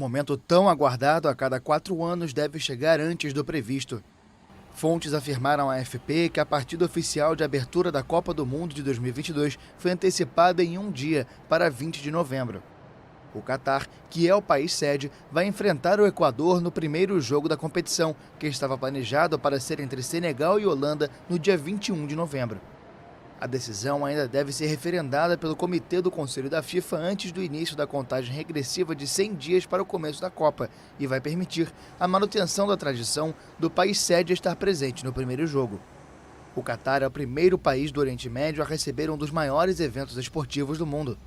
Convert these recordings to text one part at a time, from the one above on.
momento tão aguardado a cada 4 anos deve chegar antes do previsto. Fontes afirmaram à AFP que a partida oficial de abertura da Copa do Mundo de 2022 foi antecipada em um dia, para 20 de novembro. O Catar, que é o país sede, vai enfrentar o Equador no primeiro jogo da competição, que estava planejado para ser entre Senegal e Holanda no dia 21 de novembro. A decisão ainda deve ser referendada pelo Comitê do Conselho da FIFA antes do início da contagem regressiva de 100 dias para o começo da Copa e vai permitir a manutenção da tradição do país sede estar presente no primeiro jogo. O Catar é o primeiro país do Oriente Médio a receber um dos maiores eventos esportivos do mundo.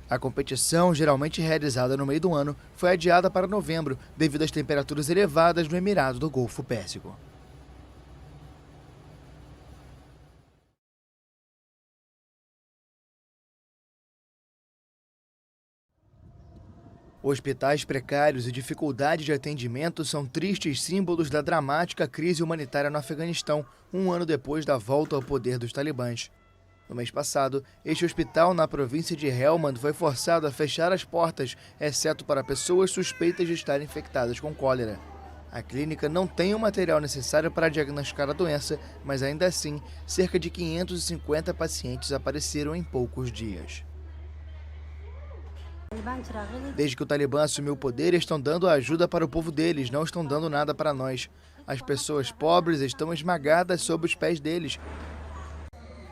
A competição, geralmente realizada no meio do ano, foi adiada para novembro devido às temperaturas elevadas no Emirado do Golfo Pérsico. Hospitais precários e dificuldade de atendimento são tristes símbolos da dramática crise humanitária no Afeganistão, um ano depois da volta ao poder dos talibãs. No mês passado, este hospital na província de Helmand foi forçado a fechar as portas, exceto para pessoas suspeitas de estarem infectadas com cólera. A clínica não tem o material necessário para diagnosticar a doença, mas ainda assim, cerca de 550 pacientes apareceram em poucos dias. Desde que o Talibã assumiu o poder, estão dando ajuda para o povo deles, não estão dando nada para nós. As pessoas pobres estão esmagadas sob os pés deles.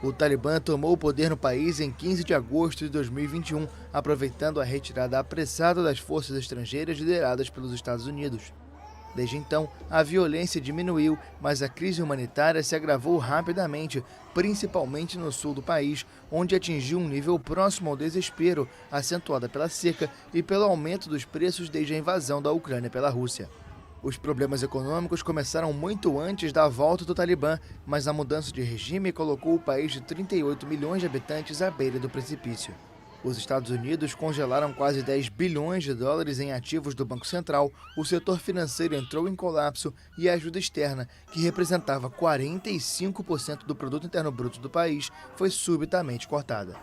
O Talibã tomou o poder no país em 15 de agosto de 2021, aproveitando a retirada apressada das forças estrangeiras lideradas pelos Estados Unidos. Desde então, a violência diminuiu, mas a crise humanitária se agravou rapidamente, principalmente no sul do país, onde atingiu um nível próximo ao desespero, acentuada pela seca e pelo aumento dos preços desde a invasão da Ucrânia pela Rússia. Os problemas econômicos começaram muito antes da volta do Talibã, mas a mudança de regime colocou o país de 38 milhões de habitantes à beira do precipício. Os Estados Unidos congelaram quase 10 bilhões de dólares em ativos do Banco Central, o setor financeiro entrou em colapso e a ajuda externa, que representava 45% do produto interno bruto do país, foi subitamente cortada.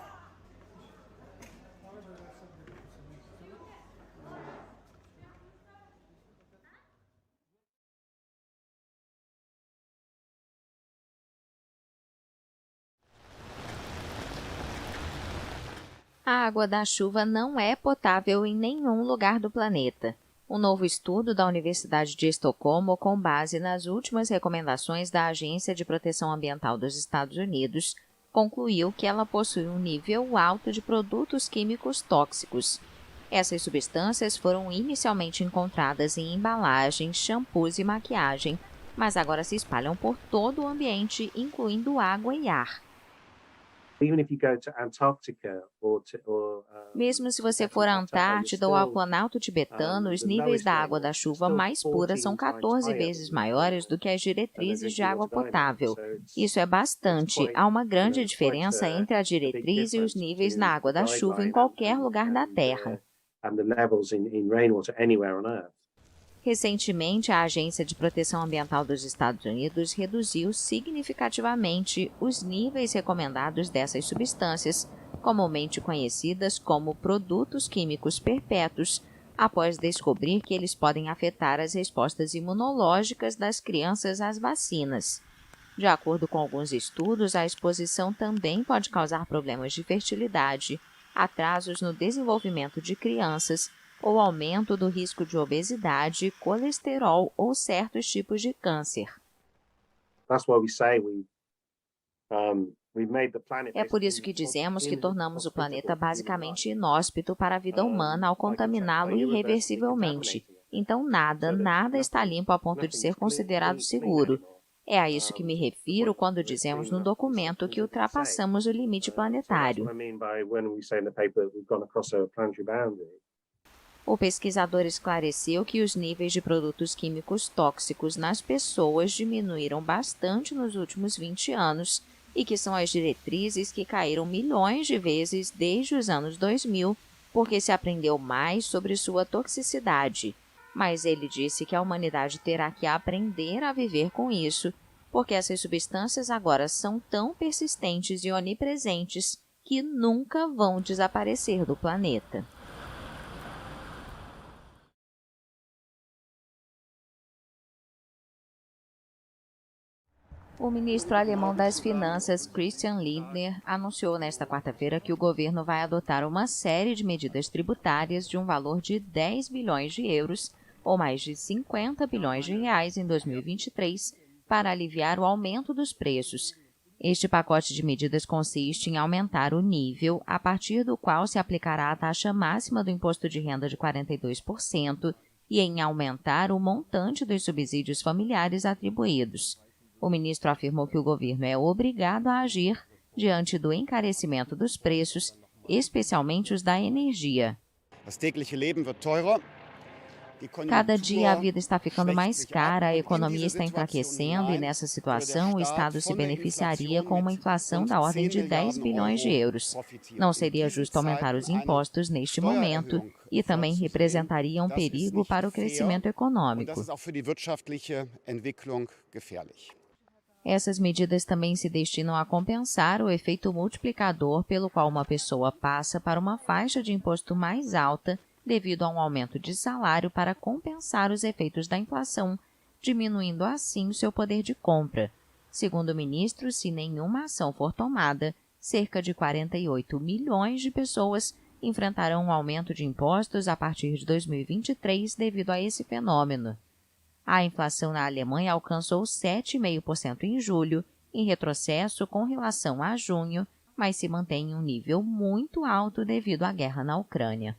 A água da chuva não é potável em nenhum lugar do planeta. Um novo estudo da Universidade de Estocolmo, com base nas últimas recomendações da Agência de Proteção Ambiental dos Estados Unidos, concluiu que ela possui um nível alto de produtos químicos tóxicos. Essas substâncias foram inicialmente encontradas em embalagens, shampoos e maquiagem, mas agora se espalham por todo o ambiente, incluindo água e ar. Mesmo se você for à Antártida ou ao Planalto Tibetano, os níveis da água da chuva mais pura são 14 vezes maiores do que as diretrizes de água potável. Isso é bastante. Há uma grande diferença entre a diretriz e os níveis na água da chuva em qualquer lugar da Terra. Recentemente, a Agência de Proteção Ambiental dos Estados Unidos reduziu significativamente os níveis recomendados dessas substâncias, comumente conhecidas como produtos químicos perpétuos, após descobrir que eles podem afetar as respostas imunológicas das crianças às vacinas. De acordo com alguns estudos, a exposição também pode causar problemas de fertilidade, atrasos no desenvolvimento de crianças, ou aumento do risco de obesidade, colesterol ou certos tipos de câncer. É por isso que dizemos que tornamos o planeta basicamente inóspito para a vida humana ao contaminá-lo irreversivelmente. Então nada está limpo a ponto de ser considerado seguro. É a isso que me refiro quando dizemos no documento que ultrapassamos o limite planetário. O pesquisador esclareceu que os níveis de produtos químicos tóxicos nas pessoas diminuíram bastante nos últimos 20 anos e que são as diretrizes que caíram milhões de vezes desde os anos 2000, porque se aprendeu mais sobre sua toxicidade. Mas ele disse que a humanidade terá que aprender a viver com isso, porque essas substâncias agora são tão persistentes e onipresentes que nunca vão desaparecer do planeta. O ministro alemão das Finanças, Christian Lindner, anunciou nesta quarta-feira que o governo vai adotar uma série de medidas tributárias de um valor de 10 bilhões de euros, ou mais de 50 bilhões de reais em 2023, para aliviar o aumento dos preços. Este pacote de medidas consiste em aumentar o nível a partir do qual se aplicará a taxa máxima do imposto de renda de 42% e em aumentar o montante dos subsídios familiares atribuídos. O ministro afirmou que o governo é obrigado a agir diante do encarecimento dos preços, especialmente os da energia. Cada dia a vida está ficando mais cara, a economia está enfraquecendo e, nessa situação, o Estado se beneficiaria com uma inflação da ordem de 10 bilhões de euros. Não seria justo aumentar os impostos neste momento e também representaria um perigo para o crescimento econômico. Essas medidas também se destinam a compensar o efeito multiplicador pelo qual uma pessoa passa para uma faixa de imposto mais alta devido a um aumento de salário para compensar os efeitos da inflação, diminuindo assim o seu poder de compra. Segundo o ministro, se nenhuma ação for tomada, cerca de 48 milhões de pessoas enfrentarão um aumento de impostos a partir de 2023 devido a esse fenômeno. A inflação na Alemanha alcançou 7,5% em julho, em retrocesso com relação a junho, mas se mantém em um nível muito alto devido à guerra na Ucrânia.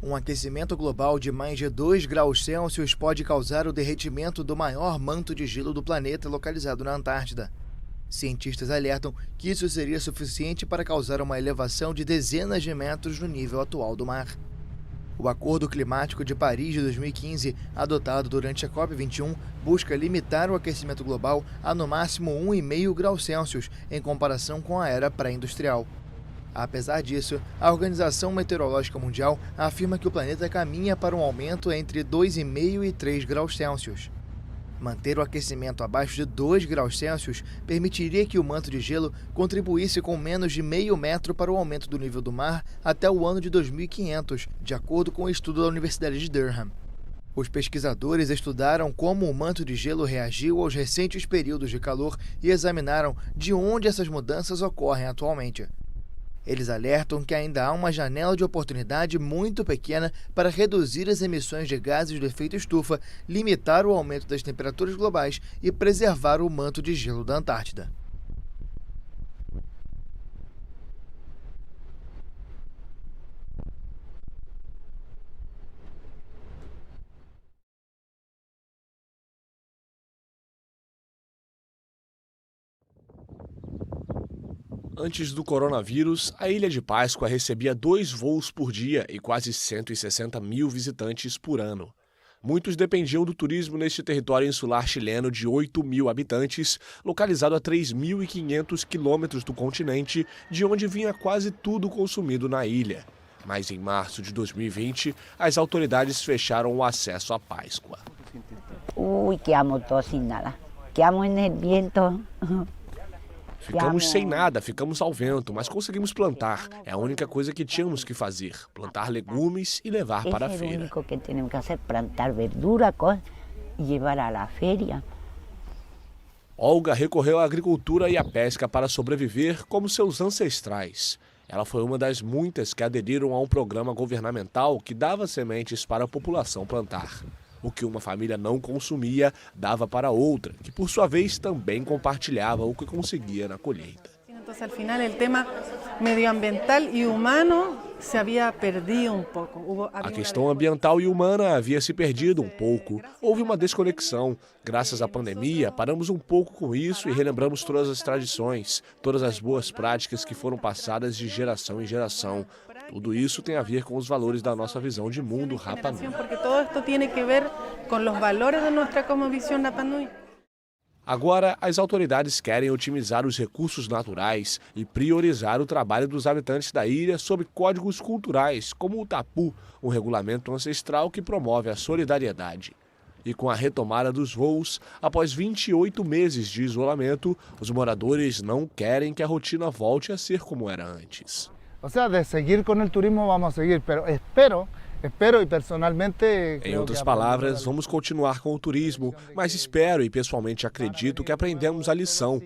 Um aquecimento global de mais de 2 graus Celsius pode causar o derretimento do maior manto de gelo do planeta localizado na Antártida. Cientistas alertam que isso seria suficiente para causar uma elevação de dezenas de metros no nível atual do mar. O Acordo Climático de Paris de 2015, adotado durante a COP21, busca limitar o aquecimento global a no máximo 1,5 graus Celsius em comparação com a era pré-industrial. Apesar disso, a Organização Meteorológica Mundial afirma que o planeta caminha para um aumento entre 2,5 e 3 graus Celsius. Manter o aquecimento abaixo de 2 graus Celsius permitiria que o manto de gelo contribuísse com menos de meio metro para o aumento do nível do mar até o ano de 2500, de acordo com o estudo da Universidade de Durham. Os pesquisadores estudaram como o manto de gelo reagiu aos recentes períodos de calor e examinaram de onde essas mudanças ocorrem atualmente. Eles alertam que ainda há uma janela de oportunidade muito pequena para reduzir as emissões de gases do efeito estufa, limitar o aumento das temperaturas globais e preservar o manto de gelo da Antártida. Antes do coronavírus, a Ilha de Páscoa recebia 2 voos por dia e quase 160 mil visitantes por ano. Muitos dependiam do turismo neste território insular chileno de 8 mil habitantes, localizado a 3.500 quilômetros do continente, de onde vinha quase tudo consumido na ilha. Mas em março de 2020, as autoridades fecharam o acesso à Páscoa. Quedamos todos sem nada. Quedamos no viento. Ficamos sem nada, ficamos ao vento, mas conseguimos plantar. É a única coisa que tínhamos que fazer, plantar legumes e levar para a feira. É o único que temos que fazer, plantar verdura e levar à feira. Olga recorreu à agricultura e à pesca para sobreviver como seus ancestrais. Ela foi uma das muitas que aderiram a um programa governamental que dava sementes para a população plantar. O que uma família não consumia, dava para outra, que por sua vez também compartilhava o que conseguia na colheita. Então, al final, o tema medioambiental e humano se havia perdido um pouco. A questão ambiental e humana havia se perdido um pouco. Houve uma desconexão. Graças à pandemia, paramos um pouco com isso e relembramos todas as tradições, todas as boas práticas que foram passadas de geração em geração. Tudo isso tem a ver com os valores da nossa visão de mundo Rapa Nui. Porque todo esto tiene que ver com os valores da nossa cosmovisión Rapa Nui. Agora, as autoridades querem otimizar os recursos naturais e priorizar o trabalho dos habitantes da ilha sob códigos culturais, como o Tapu, um regulamento ancestral que promove a solidariedade. E com a retomada dos voos, após 28 meses de isolamento, os moradores não querem que a rotina volte a ser como era antes. O sea, de seguir con el turismo vamos a seguir, pero espero e personalmente... Em outras palavras, vamos continuar com o turismo, mas espero e pessoalmente acredito que aprendemos a lição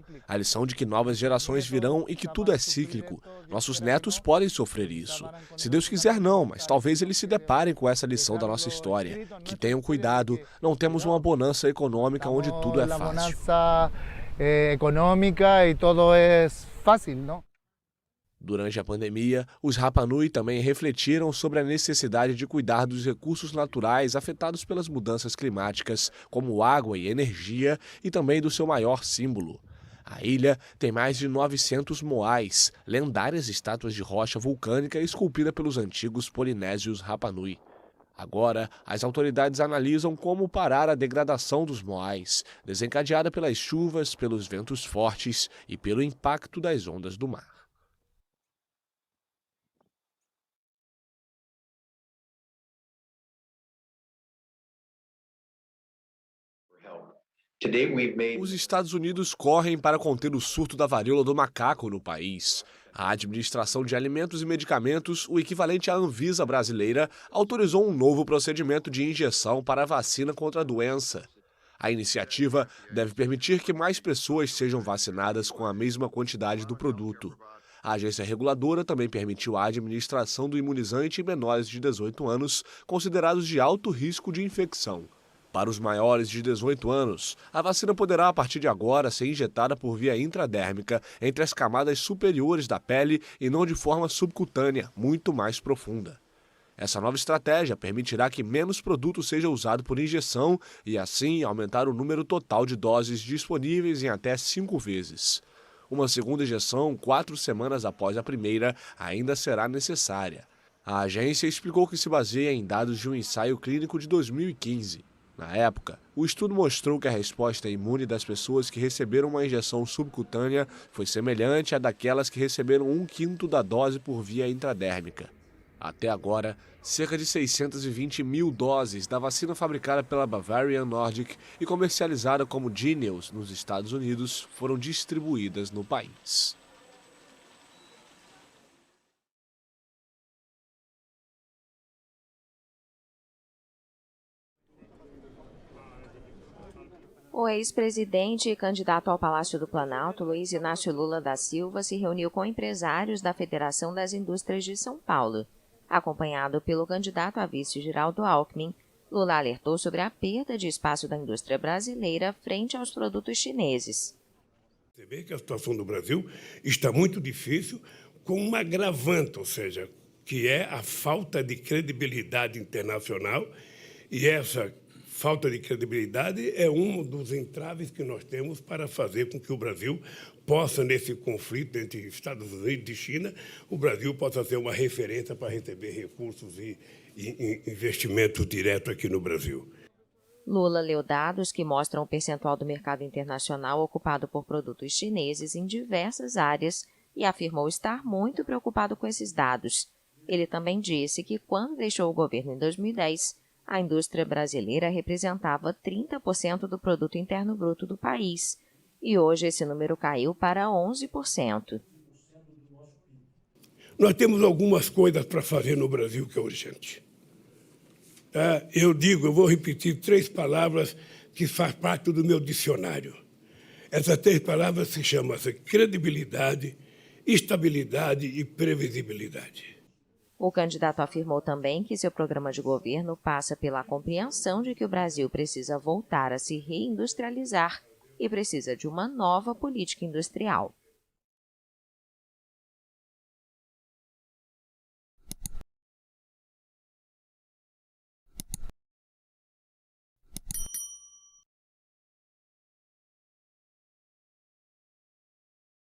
de que novas gerações virão e que tudo é cíclico. Nossos netos podem sofrer isso. Se Deus quiser, não, mas talvez eles se deparem com essa lição da nossa história. Que tenham cuidado, não temos uma bonança econômica onde tudo é fácil. Econômica e tudo é fácil, não? Durante a pandemia, os Rapa Nui também refletiram sobre a necessidade de cuidar dos recursos naturais afetados pelas mudanças climáticas, como água e energia, e também do seu maior símbolo. A ilha tem mais de 900 moais, lendárias estátuas de rocha vulcânica esculpida pelos antigos polinésios Rapa Nui. Agora, as autoridades analisam como parar a degradação dos moais, desencadeada pelas chuvas, pelos ventos fortes e pelo impacto das ondas do mar. Os Estados Unidos correm para conter o surto da varíola do macaco no país. A Administração de Alimentos e Medicamentos, o equivalente à Anvisa brasileira, autorizou um novo procedimento de injeção para a vacina contra a doença. A iniciativa deve permitir que mais pessoas sejam vacinadas com a mesma quantidade do produto. A agência reguladora também permitiu a administração do imunizante em menores de 18 anos, considerados de alto risco de infecção. Para os maiores de 18 anos, a vacina poderá, a partir de agora, ser injetada por via intradérmica entre as camadas superiores da pele e não de forma subcutânea, muito mais profunda. Essa nova estratégia permitirá que menos produto seja usado por injeção e, assim, aumentar o número total de doses disponíveis em até 5 vezes. Uma segunda injeção, 4 semanas após a primeira, ainda será necessária. A agência explicou que se baseia em dados de um ensaio clínico de 2015. Na época, o estudo mostrou que a resposta imune das pessoas que receberam uma injeção subcutânea foi semelhante à daquelas que receberam 1/5 da dose por via intradérmica. Até agora, cerca de 620 mil doses da vacina fabricada pela Bavarian Nordic e comercializada como Jynneos nos Estados Unidos foram distribuídas no país. O ex-presidente e candidato ao Palácio do Planalto, Luiz Inácio Lula da Silva, se reuniu com empresários da Federação das Indústrias de São Paulo. Acompanhado pelo candidato a vice Geraldo Alckmin, Lula alertou sobre a perda de espaço da indústria brasileira frente aos produtos chineses. Você vê que a situação do Brasil está muito difícil, com uma agravante, ou seja, que é a falta de credibilidade internacional, e essa falta de credibilidade é um dos entraves que nós temos para fazer com que o Brasil possa, nesse conflito entre Estados Unidos e China, o Brasil possa ser uma referência para receber recursos e investimentos diretos aqui no Brasil. Lula leu dados que mostram o percentual do mercado internacional ocupado por produtos chineses em diversas áreas e afirmou estar muito preocupado com esses dados. Ele também disse que, quando deixou o governo em 2010, a indústria brasileira representava 30% do produto interno bruto do país, e hoje esse número caiu para 11%. Nós temos algumas coisas para fazer no Brasil que é urgente. Eu vou repetir 3 palavras que fazem parte do meu dicionário. Essas 3 palavras se chamam credibilidade, estabilidade e previsibilidade. O candidato afirmou também que seu programa de governo passa pela compreensão de que o Brasil precisa voltar a se reindustrializar e precisa de uma nova política industrial.